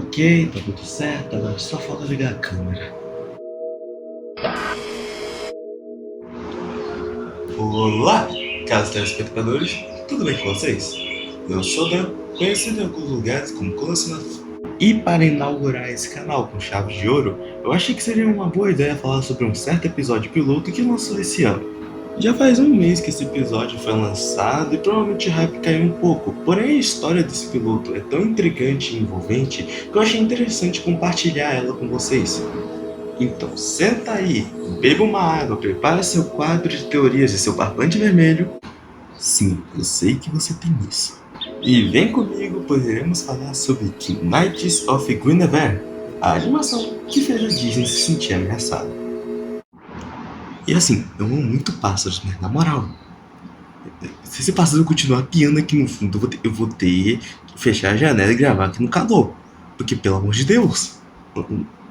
Ok, tá tudo certo, agora só falta ligar a câmera. Olá, caros telespectadores, tudo bem com vocês? Eu sou Dan, conhecido em alguns lugares como colecionador. E para inaugurar esse canal com chave de ouro, eu achei que seria uma boa ideia falar sobre um certo episódio piloto que lançou esse ano. Já faz um mês que esse episódio foi lançado e provavelmente o hype caiu um pouco, porém a história desse piloto é tão intrigante e envolvente que eu achei interessante compartilhar ela com vocês. Então senta aí, beba uma água, prepare seu quadro de teorias e seu barbante vermelho. Sim, eu sei que você tem isso. E vem comigo, pois iremos falar sobre Knights of Guinevere, a animação que fez a Disney se sentir ameaçada. E assim, eu amo muito pássaros, né? Na moral. Se esse pássaro continuar piando aqui no fundo, eu vou ter que fechar a janela e gravar aqui no calor. Porque, pelo amor de Deus,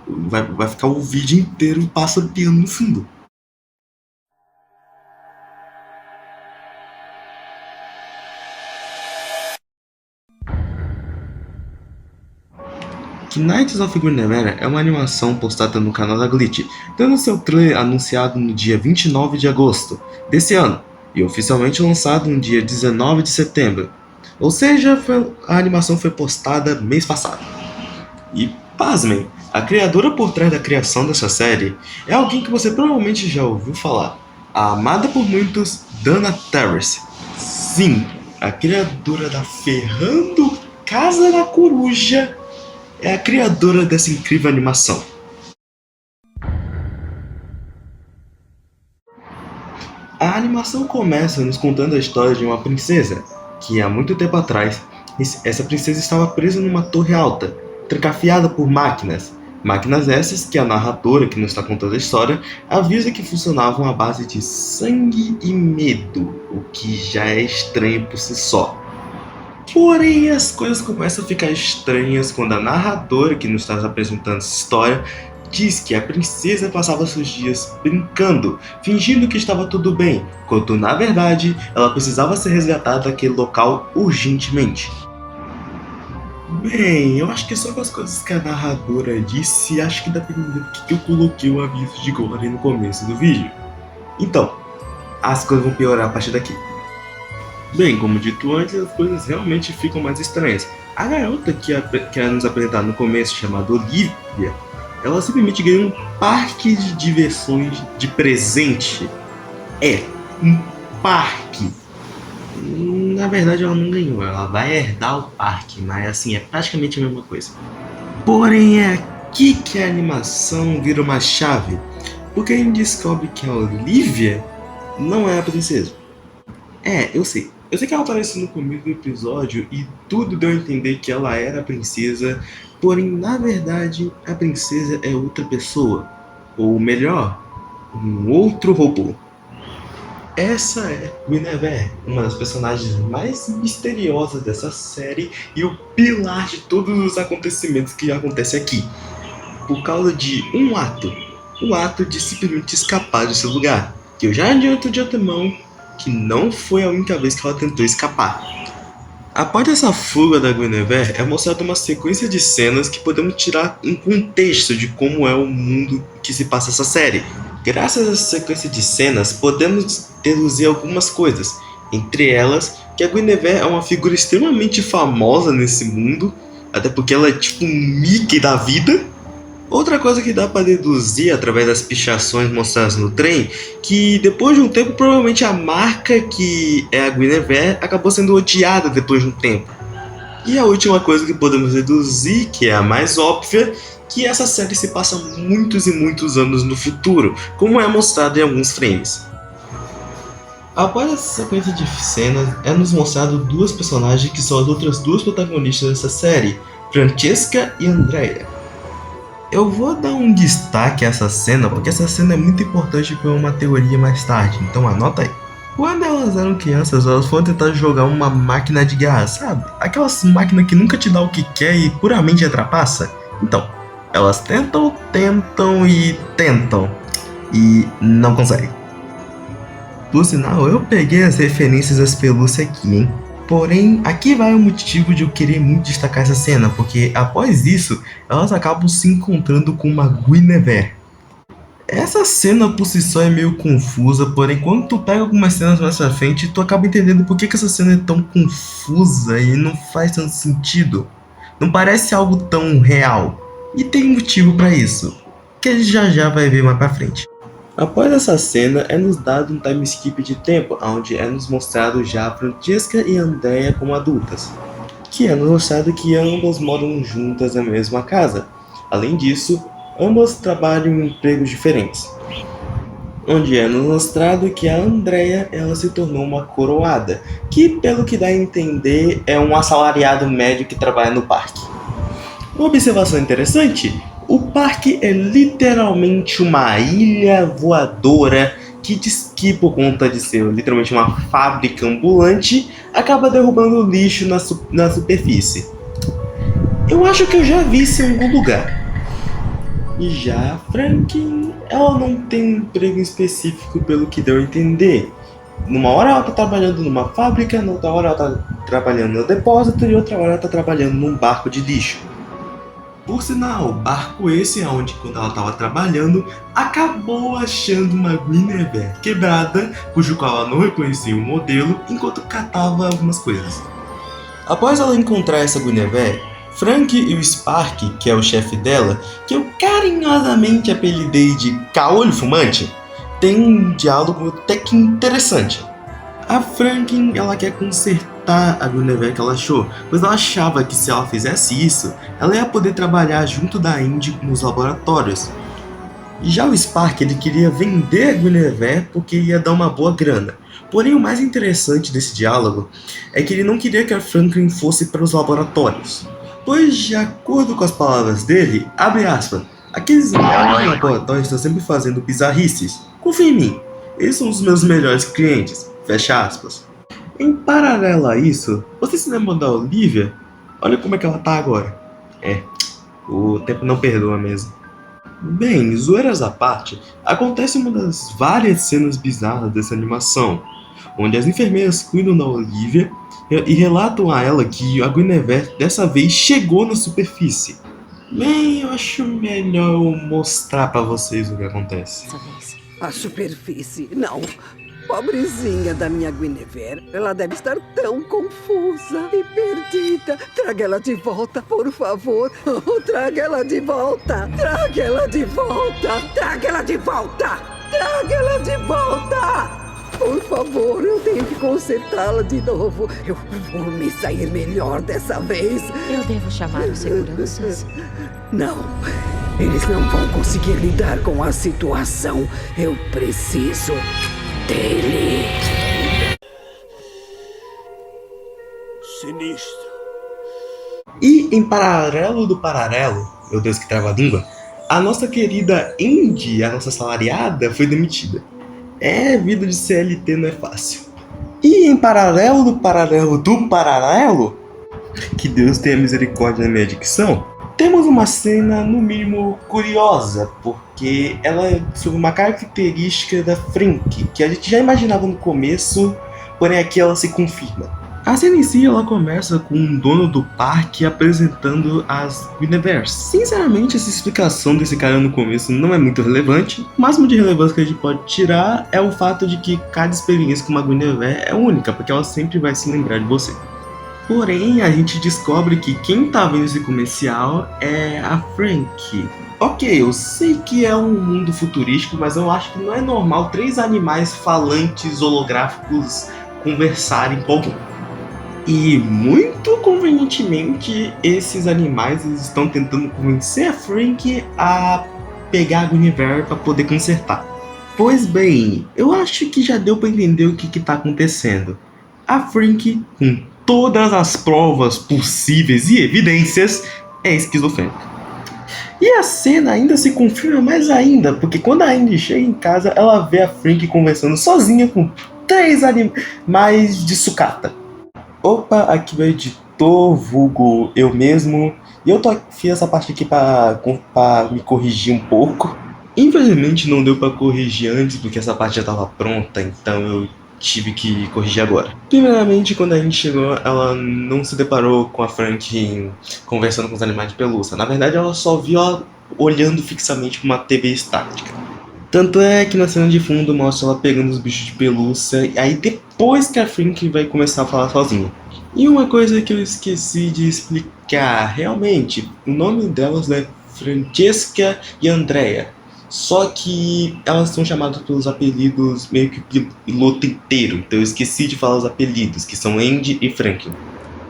vai ficar o vídeo inteiro o pássaro piando no fundo. Knights of Guinevere é uma animação postada no canal da Glitch, tendo seu trailer anunciado no dia 29 de agosto desse ano e oficialmente lançado no dia 19 de setembro. Ou seja, a animação foi postada mês passado. E pasmem, a criadora por trás da criação dessa série é alguém que você provavelmente já ouviu falar, a amada por muitos Dana Terrace. Sim, a criadora da Ferrando Casa da Coruja é a criadora dessa incrível animação. A animação começa nos contando a história de uma princesa, que há muito tempo atrás, essa princesa estava presa numa torre alta, trancafiada por máquinas. Máquinas essas que a narradora que nos está contando a história avisa que funcionavam à base de sangue e medo, o que já é estranho por si só. Porém, as coisas começam a ficar estranhas quando a narradora que nos está apresentando essa história diz que a princesa passava seus dias brincando, fingindo que estava tudo bem, quando na verdade ela precisava ser resgatada daquele local urgentemente. Bem, eu acho que só com as coisas que a narradora disse, acho que dá pra entender porque eu coloquei o aviso de gore no começo do vídeo. Então, as coisas vão piorar a partir daqui. Bem, como dito antes, as coisas realmente ficam mais estranhas. A garota que é nos apresentada no começo, chamada Olivia, ela simplesmente ganhou um parque de diversões de presente. É, um parque. Na verdade ela não ganhou, ela vai herdar o parque, mas assim, é praticamente a mesma coisa. Porém é aqui que a animação vira uma chave, porque a gente descobre que a Olivia não é a princesa. Eu sei. Eu sei que ela aparece no começo do episódio e tudo deu a entender que ela era a princesa, porém, na verdade, a princesa é outra pessoa. Ou melhor, um outro robô. Essa é Guinevere, uma das personagens mais misteriosas dessa série e o pilar de todos os acontecimentos que acontecem aqui. Por causa de um ato. O ato de simplesmente escapar desse lugar. Que eu já adianto de antemão que não foi a única vez que ela tentou escapar. Após essa fuga da Guinevere, é mostrada uma sequência de cenas que podemos tirar um contexto de como é o mundo que se passa essa série. Graças a essa sequência de cenas, podemos deduzir algumas coisas, entre elas que a Guinevere é uma figura extremamente famosa nesse mundo, até porque ela é tipo um Mickey da vida. Outra coisa que dá para deduzir através das pichações mostradas no trem, que depois de um tempo provavelmente a marca que é a Guinevere acabou sendo odiada depois de um tempo. E a última coisa que podemos deduzir, que é a mais óbvia, que essa série se passa muitos e muitos anos no futuro, como é mostrado em alguns frames. Após essa sequência de cenas, é nos mostrado duas personagens que são as outras duas protagonistas dessa série, Francesca e Andrea. Eu vou dar um destaque a essa cena, porque essa cena é muito importante para uma teoria mais tarde, então anota aí. Quando elas eram crianças, elas foram tentar jogar uma máquina de guerra, sabe? Aquelas máquinas que nunca te dá o que quer e puramente atrapassa. Então, elas tentam e não conseguem. Por sinal, eu peguei as referências das pelúcias aqui, hein? Porém, aqui vai o motivo de eu querer muito destacar essa cena, porque após isso, elas acabam se encontrando com uma Guinevere. Essa cena por si só é meio confusa, porém quando tu pega algumas cenas mais pra frente, tu acaba entendendo por que essa cena é tão confusa e não faz tanto sentido. Não parece algo tão real. E tem motivo pra isso, que a gente já vai ver mais pra frente. Após essa cena, é nos dado um time skip de tempo, onde é nos mostrado já Francesca e Andrea como adultas, que é nos mostrado que ambas moram juntas na mesma casa. Além disso, ambas trabalham em empregos diferentes, onde é nos mostrado que a Andrea ela se tornou uma coroada, que pelo que dá a entender é um assalariado médio que trabalha no parque. Uma observação interessante: o parque é literalmente uma ilha voadora que diz que, por conta de ser literalmente uma fábrica ambulante, acaba derrubando lixo na superfície. Eu acho que eu já vi isso em algum lugar. E já a Franklin, ela não tem um emprego específico pelo que deu a entender. Numa hora ela tá trabalhando numa fábrica, na outra hora ela tá trabalhando no depósito e outra hora ela tá trabalhando num barco de lixo. Por sinal, barco esse é onde, quando ela estava trabalhando, acabou achando uma Guinevere quebrada, cujo qual ela não reconhecia o modelo, enquanto catava algumas coisas. Após ela encontrar essa Guinevere, Frank e o Spark, que é o chefe dela, que eu carinhosamente apelidei de Caolho Fumante, tem um diálogo até que interessante. A Franklin, ela quer consertar a Guinevere que ela achou, pois ela achava que se ela fizesse isso, ela ia poder trabalhar junto da Indy nos laboratórios. E já o Spark, ele queria vender a Guinevere porque ia dar uma boa grana. Porém, o mais interessante desse diálogo é que ele não queria que a Franklin fosse para os laboratórios, pois, de acordo com as palavras dele, abre aspas, aqueles laboratórios estão sempre fazendo bizarrices. Confia em mim, eles são os meus melhores clientes. Fecha aspas. Em paralelo a isso, você se lembra da Olivia? Olha como é que ela tá agora. O tempo não perdoa mesmo. Bem, zoeiras à parte, acontece uma das várias cenas bizarras dessa animação, onde as enfermeiras cuidam da Olivia e relatam a ela que a Guinevere dessa vez chegou na superfície. Bem, eu acho melhor eu mostrar pra vocês o que acontece. A superfície, não. Pobrezinha da minha Guinevere, ela deve estar tão confusa e perdida. Traga ela de volta, por favor. Oh, traga ela de volta. Traga ela de volta. Traga ela de volta. Traga ela de volta. Por favor, eu tenho que consertá-la de novo. Eu vou me sair melhor dessa vez. Eu devo chamar os seguranças? Não. Eles não vão conseguir lidar com a situação. Eu preciso dele. Sinistro. E em paralelo do paralelo, meu Deus que trava a língua, a nossa querida Indy, a nossa salariada, foi demitida. Vida de CLT não é fácil. E em paralelo do paralelo do paralelo, que Deus tenha misericórdia na minha dicção, temos uma cena, no mínimo, curiosa, porque ela é sobre uma característica da Frank, que a gente já imaginava no começo, porém aqui ela se confirma. A cena em si, ela começa com o dono do parque apresentando as Guineveres. Sinceramente, essa explicação desse cara no começo não é muito relevante. O máximo de relevância que a gente pode tirar é o fato de que cada experiência com uma Guinevere é única, porque ela sempre vai se lembrar de você. Porém, a gente descobre que quem tá vendo esse comercial é a Frank. Ok, eu sei que é um mundo futurístico, mas eu acho que não é normal 3 animais falantes holográficos conversarem com alguém. E, muito convenientemente, esses animais estão tentando convencer a Frank a pegar a Guinevere para poder consertar. Pois bem, eu acho que já deu para entender o que tá acontecendo. A Frank, com todas as provas possíveis e evidências, é esquizofrênica. E a cena ainda se confirma mais ainda, porque quando a Indy chega em casa, ela vê a Frank conversando sozinha com 3 animais de sucata. Opa, aqui é o editor, vulgo eu mesmo, e eu fiz essa parte aqui pra me corrigir um pouco. Infelizmente não deu pra corrigir antes, porque essa parte já tava pronta, então eu tive que corrigir agora. Primeiramente, quando a gente chegou, ela não se deparou com a Frank conversando com os animais de pelúcia. Na verdade, ela só viu ela olhando fixamente para uma TV estática. Tanto é que na cena de fundo mostra ela pegando os bichos de pelúcia, e aí depois que a Frank vai começar a falar sozinha. E uma coisa que eu esqueci de explicar, realmente, o nome delas é Francesca e Andrea. Só que elas são chamadas pelos apelidos meio que piloto inteiro, então eu esqueci de falar os apelidos, que são Andy e Frank.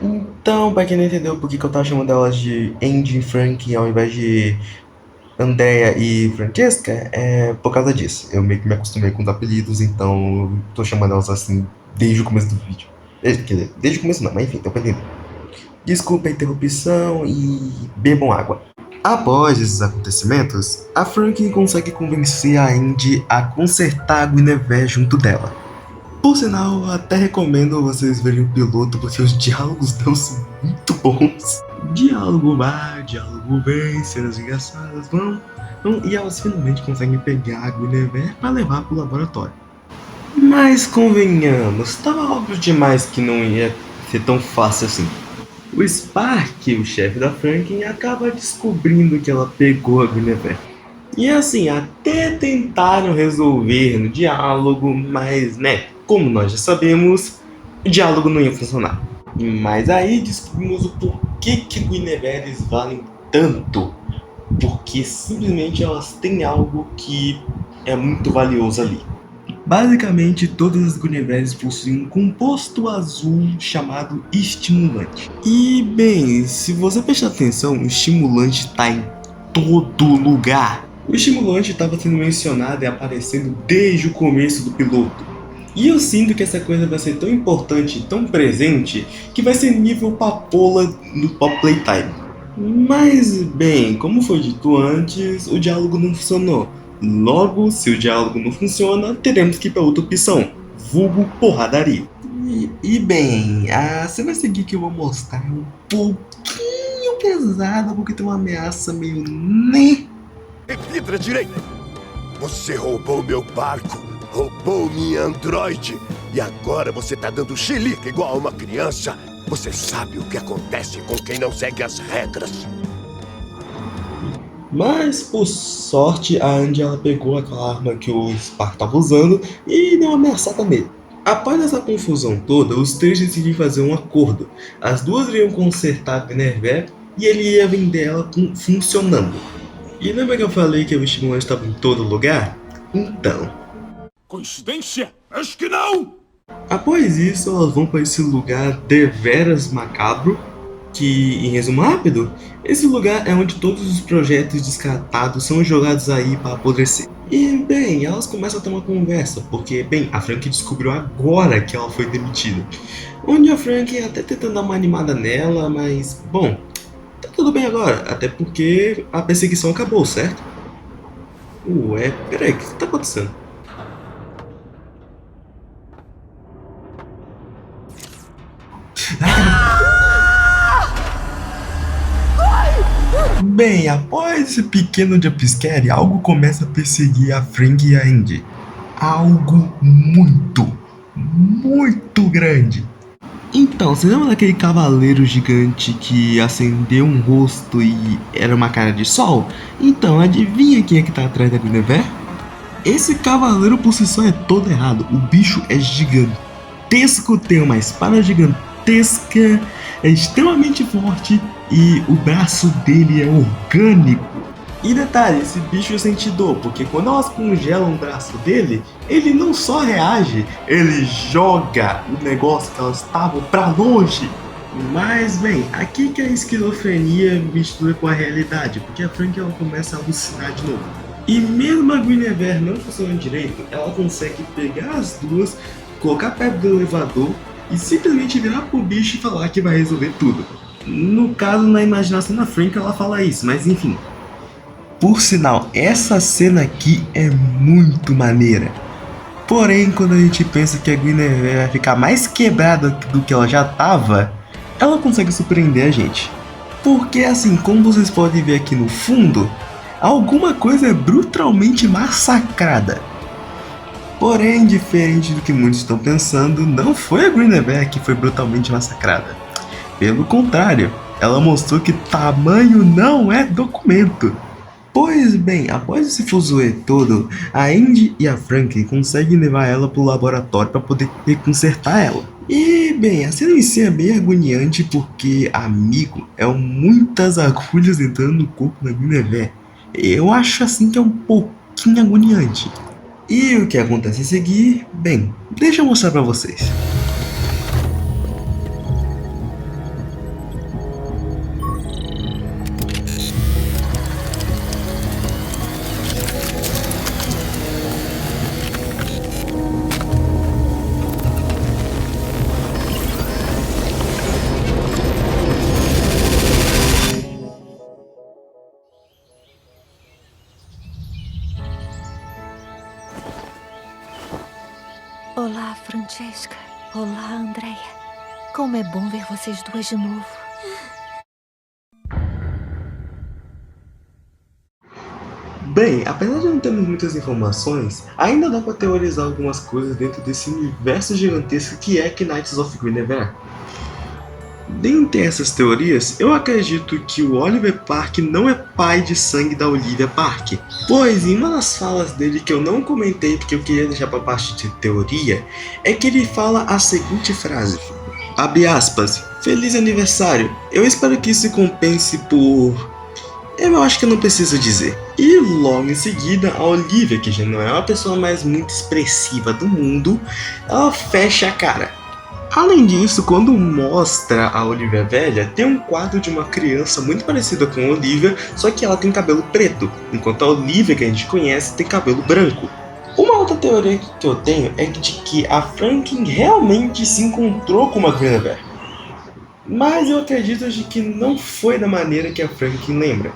Então, pra quem não entendeu por que eu tava chamando elas de Andy e Frank ao invés de Andrea e Francesca, é por causa disso. Eu meio que me acostumei com os apelidos, então eu tô chamando elas assim desde o começo do vídeo. Quer dizer, desde o começo não, mas enfim, tô entendendo. Desculpa a interrupção e bebam água. Após esses acontecimentos, a Frank consegue convencer a Andy a consertar a Guinevere junto dela. Por sinal, eu até recomendo vocês verem o piloto porque os diálogos dela são muito bons. Diálogo vai, diálogo vem, cenas engraçadas vão, e elas finalmente conseguem pegar a Guinevere para levar pro laboratório. Mas convenhamos, estava óbvio demais que não ia ser tão fácil assim. O Spark, o chefe da Franklin, acaba descobrindo que ela pegou a Guinevere. E assim, até tentaram resolver no diálogo, mas como nós já sabemos, o diálogo não ia funcionar. Mas aí descobrimos o porquê que Guineveres valem tanto. Porque simplesmente elas têm algo que é muito valioso ali. Basicamente, todas as Guineveres possuem um composto azul chamado estimulante. E bem, se você prestar atenção, o estimulante está em todo lugar. O estimulante estava sendo mencionado e aparecendo desde o começo do piloto. E eu sinto que essa coisa vai ser tão importante e tão presente que vai ser nível papola no Pop Playtime. Mas bem, como foi dito antes, o diálogo não funcionou. Logo, se o diálogo não funciona, teremos que ir para outra opção, vulgo porradaria. E bem, a cena a seguir que eu vou mostrar é um pouquinho pesada, porque tem uma ameaça meio Vidra direita! Você roubou meu barco, roubou minha androide, e agora você tá dando chilique igual a uma criança. Você sabe o que acontece com quem não segue as regras. Mas, por sorte, a Andy ela pegou aquela arma que o Spark estava usando e deu uma ameaçada nele. Após essa confusão toda, os três decidiram fazer um acordo. As duas iriam consertar a Guinevere e ele ia vender ela funcionando. E lembra que eu falei que o estimulante estava em todo lugar? Então... Coincidência? Acho que não! Após isso, elas vão para esse lugar deveras macabro, que, em resumo rápido, esse lugar é onde todos os projetos descartados são jogados aí para apodrecer. E, bem, elas começam a ter uma conversa, porque, bem, a Frank descobriu agora que ela foi demitida. Onde a Frank até tentando dar uma animada nela, mas, bom, tá tudo bem agora, até porque a perseguição acabou, certo? Ué, peraí, o que tá acontecendo? Bem, após esse pequeno jumpscare, algo começa a perseguir a Frank e a Andy. Algo muito, muito grande. Então, você lembra daquele cavaleiro gigante que acendeu um rosto e era uma cara de sol? Então, adivinha quem é que tá atrás da Guinevere? Esse cavaleiro por si só é todo errado. O bicho é gigantesco, tem uma espada gigantesca, é extremamente forte e o braço dele é orgânico. E detalhe, esse bicho sente dor, porque quando elas congelam o braço dele, ele não só reage, ele joga o negócio que elas estavam pra longe. Mas bem, aqui que a esquizofrenia mistura com a realidade, porque a Frank ela começa a alucinar de novo. E mesmo a Guinevere não funcionando direito, ela consegue pegar as duas, colocar perto do elevador e simplesmente virar pro bicho e falar que vai resolver tudo. No caso, na imaginação da Frank ela fala isso, mas enfim. Por sinal, essa cena aqui é muito maneira. Porém, quando a gente pensa que a Guinevere vai ficar mais quebrada do que ela já tava, ela consegue surpreender a gente. Porque assim, como vocês podem ver aqui no fundo, alguma coisa é brutalmente massacrada. Porém, diferente do que muitos estão pensando, não foi a Guinevere que foi brutalmente massacrada. Pelo contrário, ela mostrou que tamanho não é documento. Pois bem, após esse fuzuê todo, a Andy e a Franklin conseguem levar ela pro laboratório para poder consertar ela. E bem, a cena em si é bem agoniante porque, amigo, muitas agulhas entrando no corpo da Guinevere. Eu acho assim que é um pouquinho agoniante. E o que acontece a seguir? Bem, deixa eu mostrar pra vocês. Olá, Francesca. Olá, Andrea. Como é bom ver vocês duas de novo. Bem, apesar de não termos muitas informações, ainda dá pra teorizar algumas coisas dentro desse universo gigantesco que é Knights of Guinevere. Dentre essas teorias, eu acredito que o Oliver Park não é pai de sangue da Olivia Park, pois em uma das falas dele que eu não comentei porque eu queria deixar para parte de teoria, é que ele fala a seguinte frase, abre aspas, feliz aniversário, eu espero que isso compense por... eu acho que eu não preciso dizer. E logo em seguida, a Olivia, que já não é uma pessoa mais muito expressiva do mundo, ela fecha a cara. Além disso, quando mostra a Olivia velha, tem um quadro de uma criança muito parecida com a Olivia, só que ela tem cabelo preto, enquanto a Olivia que a gente conhece tem cabelo branco. Uma outra teoria que eu tenho é de que a Franklin realmente se encontrou com uma Guinevere. Mas eu acredito de que não foi da maneira que a Franklin lembra.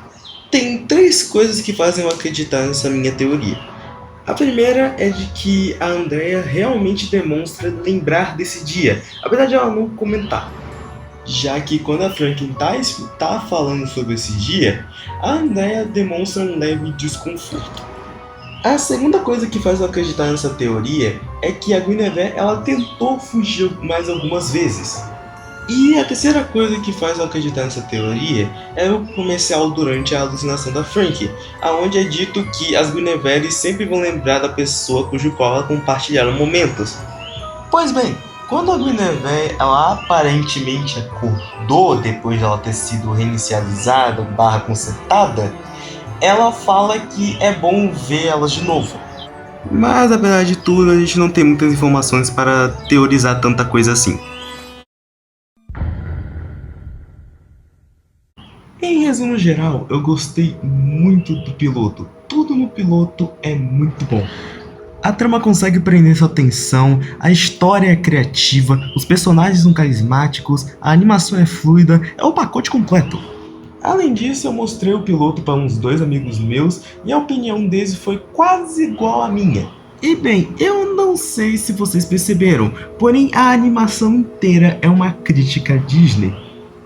Tem 3 coisas que fazem eu acreditar nessa minha teoria. A primeira é de que a Andrea realmente demonstra lembrar desse dia, apesar de ela não comentar. Já que quando a Franklin tá falando sobre esse dia, a Andrea demonstra um leve desconforto. A segunda coisa que faz eu acreditar nessa teoria é que a Guinevere ela tentou fugir mais algumas vezes. E a terceira coisa que faz eu acreditar nessa teoria é o comercial durante a alucinação da Frank, aonde é dito que as Guineveres sempre vão lembrar da pessoa cujo qual ela compartilharam momentos. Pois bem, quando a Guinevere ela aparentemente acordou depois de ela ter sido reinicializada / consertada, ela fala que é bom ver elas de novo. Mas apesar de tudo, a gente não tem muitas informações para teorizar tanta coisa assim. Em resumo geral, eu gostei muito do piloto. Tudo no piloto é muito bom. A trama consegue prender sua atenção, a história é criativa, os personagens são carismáticos, a animação é fluida, é o pacote completo. Além disso, eu mostrei o piloto para uns 2 amigos meus e a opinião deles foi quase igual à minha. E bem, eu não sei se vocês perceberam, porém a animação inteira é uma crítica à Disney.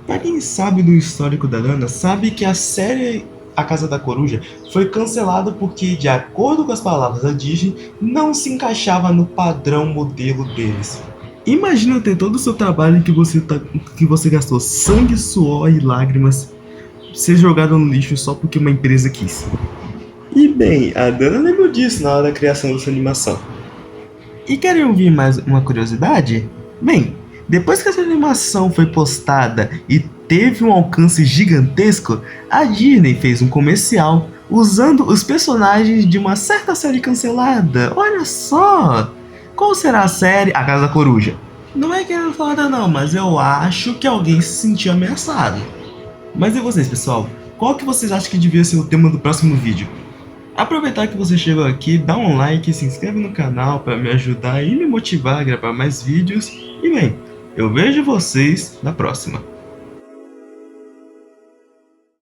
Pra quem sabe do histórico da Lana, sabe que a série A Casa da Coruja foi cancelada porque, de acordo com as palavras da Disney, não se encaixava no padrão modelo deles. Imagina ter todo o seu trabalho que você gastou sangue, suor e lágrimas ser jogado no lixo só porque uma empresa quis. E bem, a Dana lembrou disso na hora da criação dessa animação. E querem ouvir mais uma curiosidade? Bem, depois que essa animação foi postada e teve um alcance gigantesco, a Disney fez um comercial usando os personagens de uma certa série cancelada. Olha só! Qual será a série? A Casa da Coruja. Não é querendo falar nada não, mas eu acho que alguém se sentiu ameaçado. Mas e vocês, pessoal? Qual que vocês acham que devia ser o tema do próximo vídeo? Aproveitar que você chegou aqui, dá um like e se inscreve no canal para me ajudar e me motivar a gravar mais vídeos. E bem, eu vejo vocês na próxima.